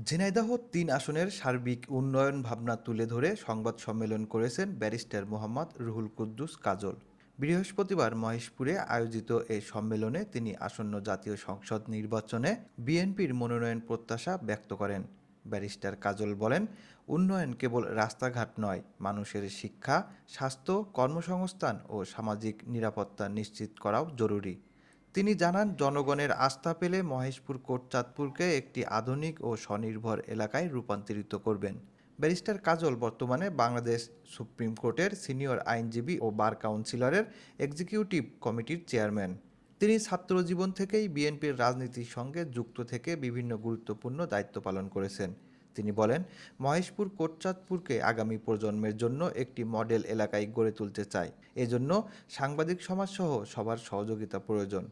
ঝিনাইদহ ৩ আসনের সার্বিক উন্নয়ন ভাবনা তুলে ধরে সংবাদ সম্মেলন করেছেন ব্যারিস্টার মোহাম্মদ রুহুল কুদ্দুস কাজল। বৃহস্পতিবার মহেশপুরে আয়োজিত এই সম্মেলনে তিনি আসন্ন জাতীয় সংসদ নির্বাচনে বিএনপির মনোনয়ন প্রত্যাশা ব্যক্ত করেন। ব্যারিস্টার কাজল বলেন, উন্নয়ন কেবল রাস্তাঘাট নয়, মানুষের শিক্ষা, স্বাস্থ্য, কর্মসংস্থান ও সামাজিক নিরাপত্তা নিশ্চিত করাও জরুরি। তিনি জানান, জনগণের আস্থা পেলে মহেশপুর কোটচাঁদপুরকে একটি আধুনিক ও স্বনির্ভর এলাকায় রূপান্তরিত করবেন। ব্যারিস্টার কাজল বর্তমানে বাংলাদেশ সুপ্রিম কোর্টের সিনিয়র আইনজীবী ও বার কাউন্সিলরের এক্সিকিউটিভ কমিটির চেয়ারম্যান। তিনি ছাত্র জীবন থেকেই বিএনপির রাজনীতির সঙ্গে যুক্ত থেকে বিভিন্ন গুরুত্বপূর্ণ দায়িত্ব পালন করেছেন। তিনি বলেন, মহেশপুর কোটচাঁদপুরকে আগামী প্রজন্মের জন্য একটি মডেল এলাকায় গড়ে তুলতে চায়। এজন্য সাংবাদিক সমাজসহ সবার সহযোগিতা প্রয়োজন।